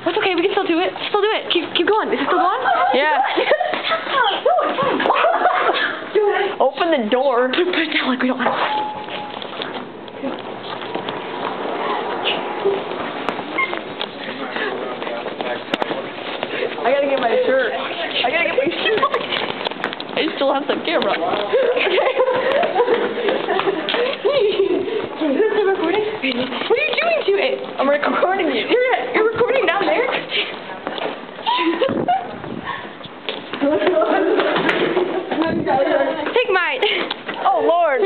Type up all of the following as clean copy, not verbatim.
That's okay, we can still do it. Still do it. Keep going. Is it still going? Yeah. Open the door. Put it down like we don't want it. I gotta get my shirt. I still have the camera. Is this still recording? What are you doing to it? I'm recording you. You're recording down there? Take mine. Oh, Lord.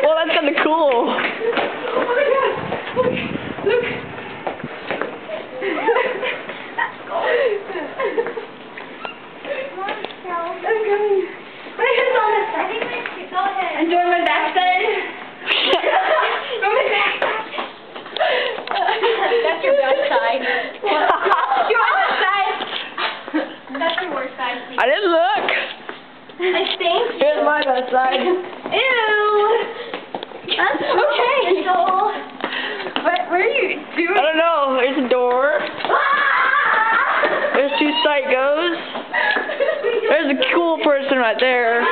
Well, that's kind of cool. Oh my God. Look. I'm coming. My head's on this side. Go ahead. I'm doing my backside. Go my backside. That's your best side. Your other side. That's your worst side. I didn't look. I think. Here's my best side. Ew. That's okay. So, what are you doing? I don't know. There's a door. There's two psychos. There's a cool person right there.